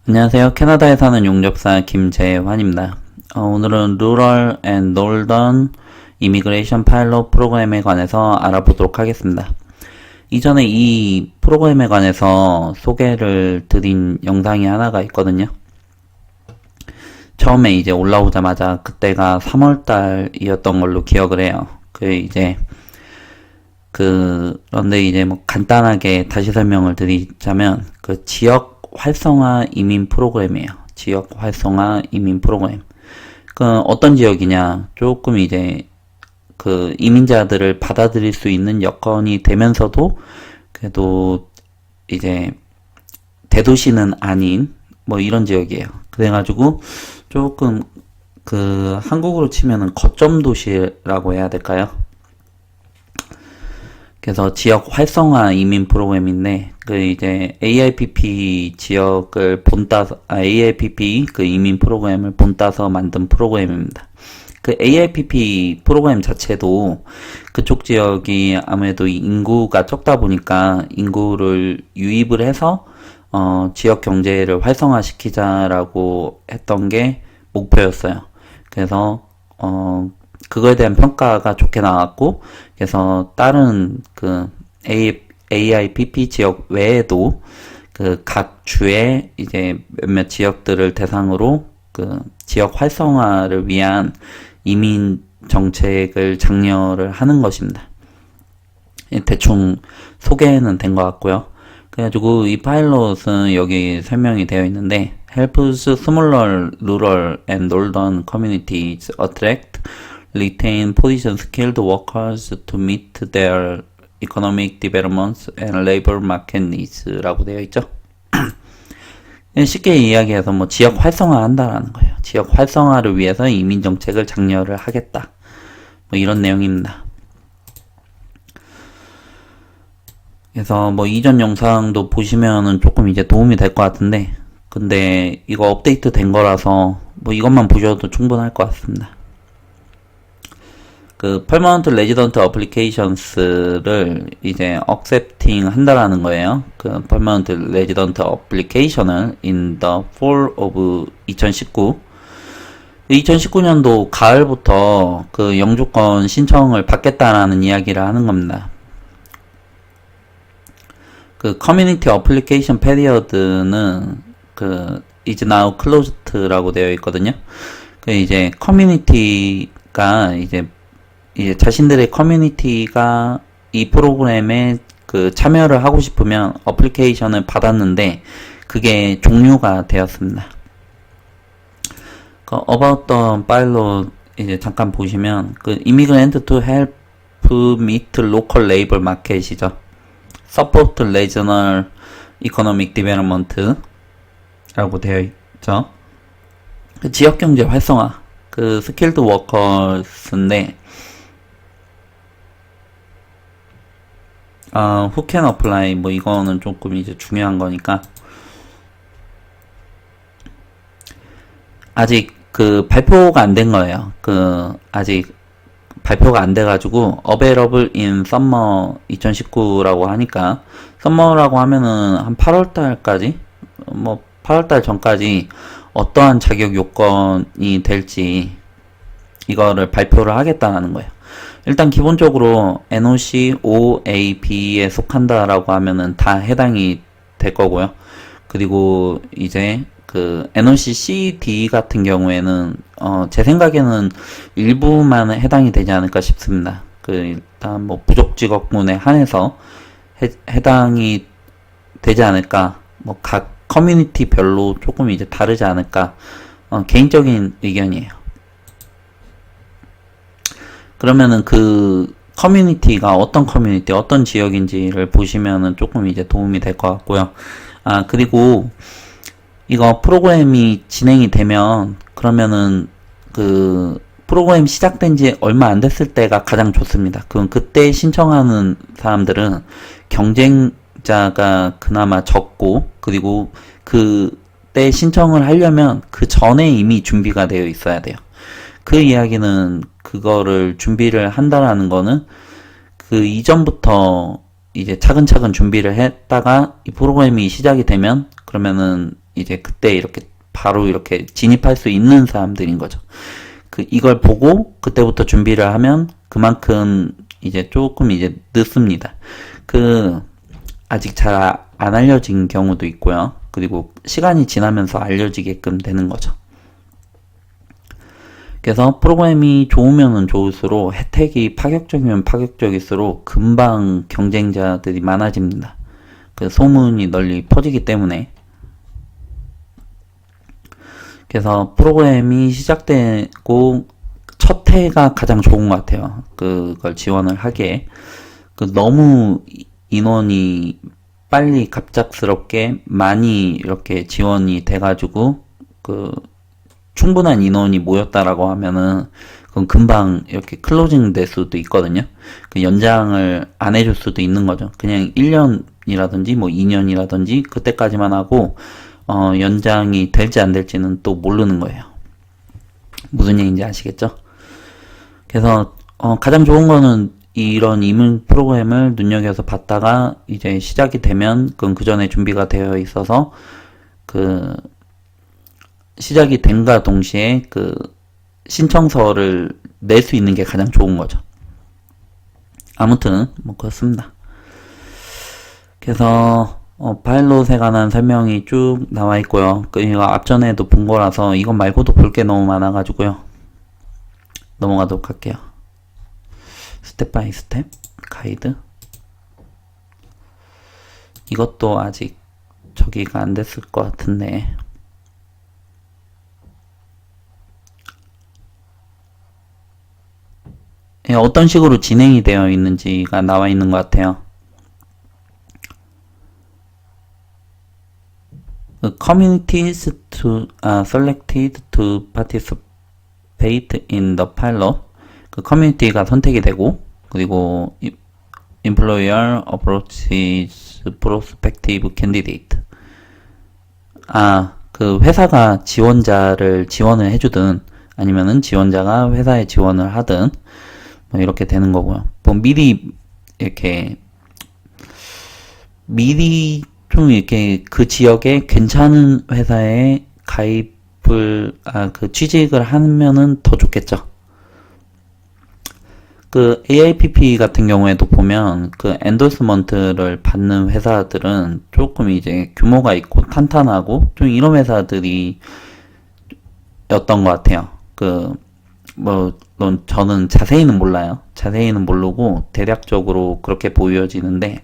안녕하세요. 캐나다에 사는 용접사 김재환입니다. 오늘은 Rural and Northern Immigration Pilot 프로그램에 관해서 알아보도록 하겠습니다. 이전에 이 프로그램에 관해서 소개를 드린 영상이 하나가 있거든요. 처음에 이제 올라오자마자 그때가 3월달이었던 걸로 기억을 해요. 그런데 이제 뭐 간단하게 다시 설명을 드리자면 그 지역 활성화 이민 프로그램이에요. 지역 활성화 이민 프로그램. 그 어떤 지역이냐? 조금 이제 그 이민자들을 받아들일 수 있는 여건이 되면서도 그래도 이제 대도시는 아닌 뭐 이런 지역이에요. 그래가지고 조금 그 한국으로 치면은 거점 도시라고 해야 될까요? 그래서 지역 활성화 이민 프로그램인데, 그 이제 AIPP 지역을 AIPP 그 이민 프로그램을 본따서 만든 프로그램입니다. 그 AIPP 프로그램 자체도 그쪽 지역이 아무래도 인구가 적다 보니까 인구를 유입을 해서 지역 경제를 활성화시키자라고 했던 게 목표였어요. 그래서 그거에 대한 평가가 좋게 나왔고, 그래서 다른 그 AIPP 지역 외에도 그 각 주의 이제 몇몇 지역들을 대상으로 그 지역 활성화를 위한 이민 정책을 장려를 하는 것입니다. 대충 소개는 된 것 같고요. 그래가지고 이 파일럿은 여기 설명이 되어 있는데, helps smaller rural and northern communities attract retain position skilled workers to meet their economic developments and labor market needs라고 되어 있죠. 쉽게 이야기해서 뭐 지역 활성화 한다라는 거예요. 지역 활성화를 위해서 이민 정책을 장려를 하겠다. 뭐 이런 내용입니다. 그래서 뭐 이전 영상도 보시면은 조금 이제 도움이 될 것 같은데, 근데 이거 업데이트 된 거라서 뭐 이것만 보셔도 충분할 것 같습니다. 그 Permanent Resident Applications를 이제 accepting 한다라는 거예요. 그 Permanent Resident Application을 in the fall of 2019년도 가을부터 그 영주권 신청을 받겠다라는 이야기를 하는 겁니다. 그 Community Application Period는 그 is now closed라고 되어 있거든요. 그 이제 커뮤니티가 이제 자신들의 커뮤니티가 이 프로그램에 그 참여를 하고 싶으면 어플리케이션을 받았는데 그게 종료가 되었습니다. 그 About the Pilot 이제 잠깐 보시면 그 Immigrant to help meet local labor market이죠. Support regional economic development 라고 되어 있죠. 그 지역 경제 활성화, 그 skilled workers인데 who can apply 뭐 이거는 조금 이제 중요한 거니까 아직 그 발표가 안 된 거예요. 그 아직 발표가 안 돼가지고 available in summer 2019라고 하니까 summer라고 하면은 한 8월달까지 뭐 8월달 전까지 어떠한 자격 요건이 될지 이거를 발표를 하겠다는 거예요. 일단 기본적으로 NOC, OAB에 속한다라고 하면은 다 해당이 될 거고요. 그리고 이제 그 NOC CD 같은 경우에는 제 생각에는 일부만 해당이 되지 않을까 싶습니다. 그 일단 뭐 부족 직업군에 한해서 해당이 되지 않을까. 뭐 각 커뮤니티별로 조금 이제 다르지 않을까. 개인적인 의견이에요. 그러면은 그 커뮤니티가 어떤 커뮤니티, 어떤 지역인지를 보시면은 조금 이제 도움이 될 것 같고요. 그리고 이거 프로그램이 진행이 되면 그러면은 그 프로그램 시작된 지 얼마 안 됐을 때가 가장 좋습니다. 그때 신청하는 사람들은 경쟁자가 그나마 적고, 그리고 그때 신청을 하려면 그 전에 이미 준비가 되어 있어야 돼요. 그 이야기는 그거를 준비를 한다라는 거는 그 이전부터 이제 차근차근 준비를 했다가 이 프로그램이 시작이 되면 그러면은 이제 그때 이렇게 바로 이렇게 진입할 수 있는 사람들인 거죠. 이걸 보고 그때부터 준비를 하면 그만큼 이제 조금 이제 늦습니다. 아직 잘 안 알려진 경우도 있고요. 그리고 시간이 지나면서 알려지게끔 되는 거죠. 그래서 프로그램이 좋으면 좋을수록 혜택이 파격적이면 파격적일수록 금방 경쟁자들이 많아집니다. 소문이 널리 퍼지기 때문에. 그래서 프로그램이 시작되고 첫 해가 가장 좋은 것 같아요. 그걸 지원을 하기에. 너무 인원이 빨리 갑작스럽게 많이 이렇게 지원이 돼가지고 충분한 인원이 모였다라고 하면은 그건 금방 이렇게 클로징 될 수도 있거든요. 연장을 안 해줄 수도 있는 거죠. 그냥 1년이라든지 뭐 2년이라든지 그때까지만 하고 연장이 될지 안 될지는 또 모르는 거예요. 무슨 얘기인지 아시겠죠? 그래서 가장 좋은 거는 이런 이민 프로그램을 눈여겨서 봤다가 이제 시작이 되면 그건 그 전에 준비가 되어 있어서 시작이 된과 동시에 신청서를 낼 수 있는 게 가장 좋은 거죠. 아무튼 뭐 그렇습니다. 그래서 파일럿에 관한 설명이 쭉 나와 있고요. 이거 앞전에도 본 거라서 이것 말고도 볼 게 너무 많아가지고요. 넘어가도록 할게요. 스텝 바이 스텝 가이드. 이것도 아직 저기가 안 됐을 것 같은데 어떤 식으로 진행이 되어 있는지가 나와 있는 것 같아요. Communities selected to participate in the pilot. 커뮤니티가 선택이 되고, 그리고 employer approaches prospective candidate. 회사가 지원자를 지원을 해주든 아니면은 지원자가 회사에 지원을 하든 뭐 이렇게 되는 거고요. 뭐 미리 좀 이렇게 그 지역에 괜찮은 회사에 가입을 취직을 하면은 더 좋겠죠. AIPP 같은 경우에도 보면 엔도스먼트를 받는 회사들은 조금 이제 규모가 있고 탄탄하고 좀 이런 회사들이 였던 것 같아요. 물론 저는 자세히는 몰라요. 자세히는 모르고 대략적으로 그렇게 보여지는데,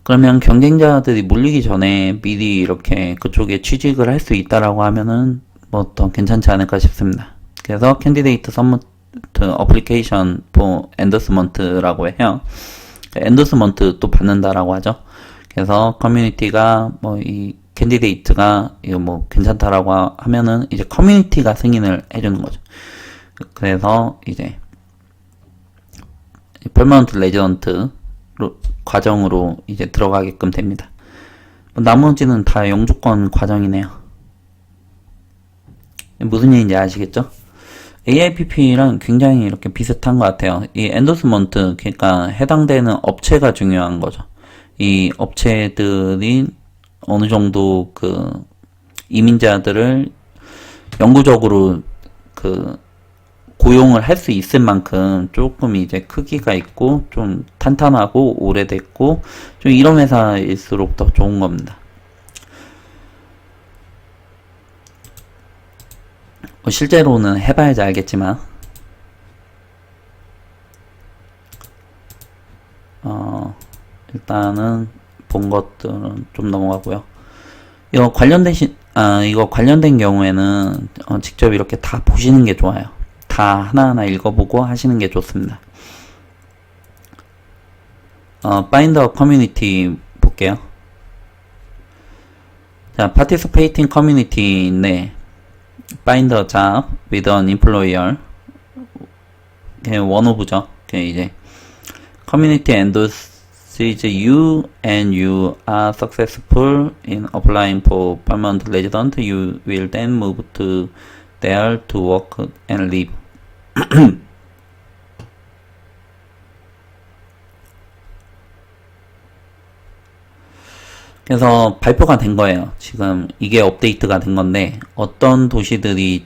그러면 경쟁자들이 물리기 전에 미리 이렇게 그쪽에 취직을 할 수 있다라고 하면은 뭐 더 괜찮지 않을까 싶습니다. 그래서 캔디데이트 서브미트 어플리케이션 포 엔도스먼트라고 해요. 엔도스먼트 또 받는다라고 하죠. 그래서 커뮤니티가 뭐 이 캔디데이트가 이거 뭐 괜찮다라고 하면은 이제 커뮤니티가 승인을 해주는 거죠. 그래서 이제 퍼머넌트 레지던트 과정으로 이제 들어가게끔 됩니다. 나머지는 다 영주권 과정이네요. 무슨 얘기인지 아시겠죠? AIPP랑 굉장히 이렇게 비슷한 것 같아요. 이 엔도스먼트, 그러니까 해당되는 업체가 중요한 거죠. 이 업체들이 어느 정도 이민자들을 영구적으로 고용을 할 수 있을 만큼 조금 이제 크기가 있고 좀 탄탄하고 오래됐고 좀 이런 회사일수록 더 좋은 겁니다. 실제로는 해봐야지 알겠지만 일단은 본 것들은 좀 넘어가고요. 이거 관련된 경우에는 직접 이렇게 다 보시는 게 좋아요. 다 하나하나 읽어보고 하시는 게 좋습니다. Find a community 볼게요. 자, participating community인데 Find a job with an employer. 원오브죠. 이제 community endorses you and you are successful in applying for permanent resident. You will then move to there to work and live. 그래서 발표가 된 거예요. 지금 이게 업데이트가 된 건데 어떤 도시들이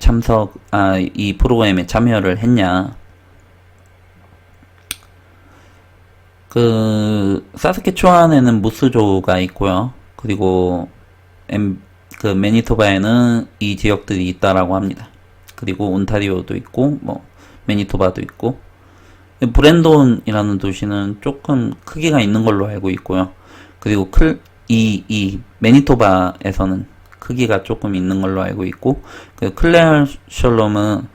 이 프로그램에 참여를 했냐. 사스케추안에는 무스조가 있고요. 그리고 매니토바에는 이 지역들이 있다라고 합니다. 그리고 온타리오도 있고 매니토바도 있고, 브랜돈이라는 도시는 조금 크기가 있는 걸로 알고 있고요. 그리고 이 매니토바에서는 크기가 조금 있는 걸로 알고 있고, 클레어 셜롬은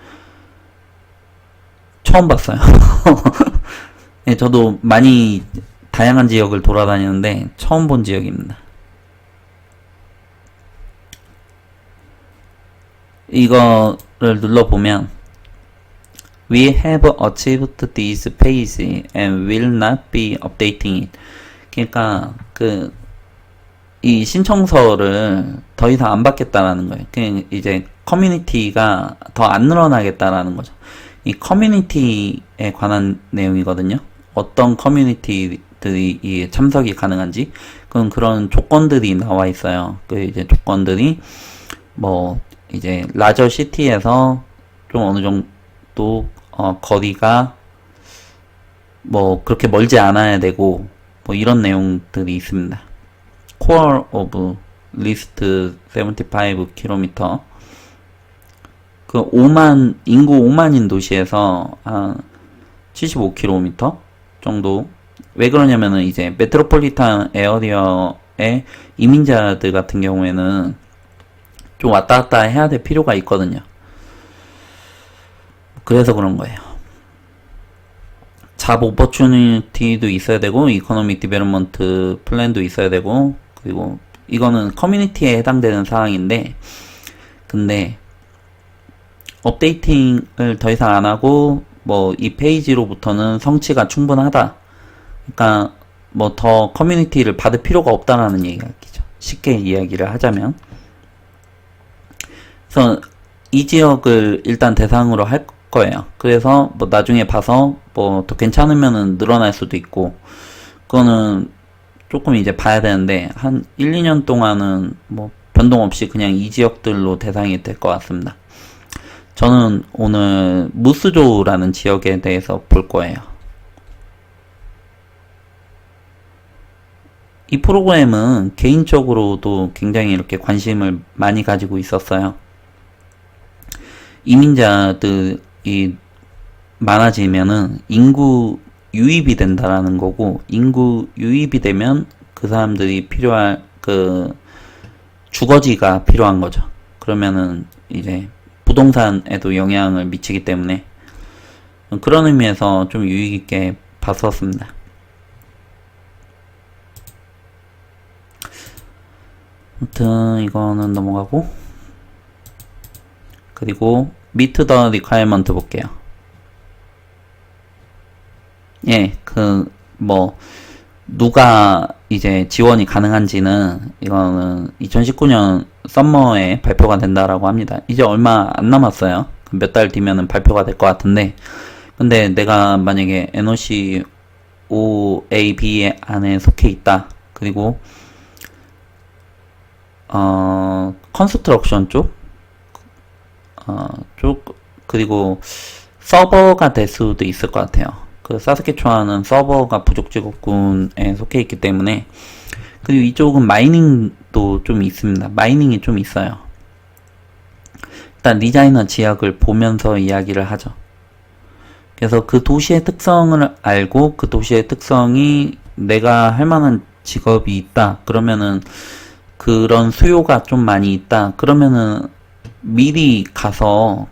처음 봤어요. 네, 저도 많이 다양한 지역을 돌아다니는데 처음 본 지역입니다. 이거를 눌러보면 We have achieved this page and will not be updating it. 그러니까 이 신청서를 더 이상 안 받겠다라는 거예요. 이제 커뮤니티가 더 안 늘어나겠다라는 거죠. 이 커뮤니티에 관한 내용이거든요. 어떤 커뮤니티들이 참석이 가능한지 그런 조건들이 나와 있어요. 이제 조건들이 이제 라저 시티에서 좀 어느 정도 거리가 그렇게 멀지 않아야 되고 이런 내용들이 있습니다. Core of List 75km. 인구 5만인 도시에서 75km 정도. 왜 그러냐면은 이제 메트로폴리탄 에어리어의 이민자들 같은 경우에는 좀 왔다 갔다 해야 될 필요가 있거든요. 그래서 그런 거예요. 잡 오퍼추니티도 있어야 되고, 이코노믹 디벨롭먼트 플랜도 있어야 되고, 그리고 이거는 커뮤니티에 해당되는 사항인데, 근데 업데이팅을 더 이상 안 하고 이 페이지로부터는 성취가 충분하다. 그러니까 더 커뮤니티를 받을 필요가 없다라는 얘기죠. 쉽게 이야기를 하자면. 그래서 이 지역을 일단 대상으로 할 거예요. 그래서 나중에 봐서 더 괜찮으면은 늘어날 수도 있고, 그거는 조금 이제 봐야 되는데 한 1, 2년 동안은 변동 없이 그냥 이 지역들로 대상이 될 것 같습니다. 저는 오늘 무스조라는 지역에 대해서 볼 거예요. 이 프로그램은 개인적으로도 굉장히 이렇게 관심을 많이 가지고 있었어요. 이민자들이 많아지면은 인구 유입이 된다라는 거고, 인구 유입이 되면 그 사람들이 필요할 주거지가 필요한 거죠. 그러면은 이제 부동산에도 영향을 미치기 때문에 그런 의미에서 좀 유익 있게 봤었습니다. 아무튼 이거는 넘어가고, 그리고 meet the requirement 볼게요. 예, 누가 이제 지원이 가능한지는 이거는 2019년 썸머에 발표가 된다라고 합니다. 이제 얼마 안 남았어요. 몇 달 뒤면은 발표가 될 것 같은데, 근데 내가 만약에 NOC OAB 안에 속해 있다. 그리고 컨스트럭션 쪽, 그리고 서버가 될 수도 있을 것 같아요. 사스케추안은 서버가 부족 직업군에 속해 있기 때문에. 그리고 이쪽은 마이닝도 좀 있습니다. 마이닝이 좀 있어요. 일단 디자이너 지역을 보면서 이야기를 하죠. 그래서 그 도시의 특성을 알고 그 도시의 특성이 내가 할 만한 직업이 있다. 그러면은 그런 수요가 좀 많이 있다. 그러면은 미리 가서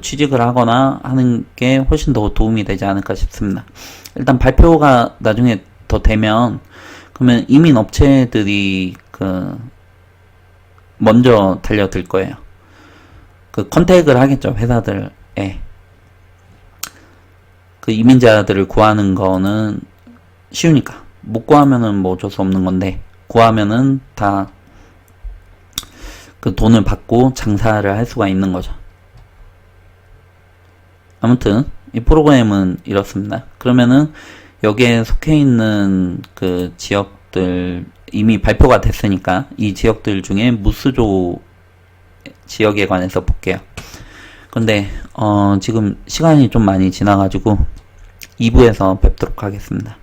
취직을 하거나 하는 게 훨씬 더 도움이 되지 않을까 싶습니다. 일단 발표가 나중에 더 되면, 그러면 이민 업체들이 먼저 달려들 거예요. 컨택을 하겠죠, 회사들에. 이민자들을 구하는 거는 쉬우니까. 못 구하면은 어쩔 수 없는 건데, 구하면은 다 돈을 받고 장사를 할 수가 있는 거죠. 아무튼 이 프로그램은 이렇습니다. 그러면은 여기에 속해 있는 지역들의 이미 발표가 됐으니까 이 지역들 중에 무스조 지역에 관해서 볼게요. 근데 지금 시간이 좀 많이 지나가지고 2부에서 뵙도록 하겠습니다.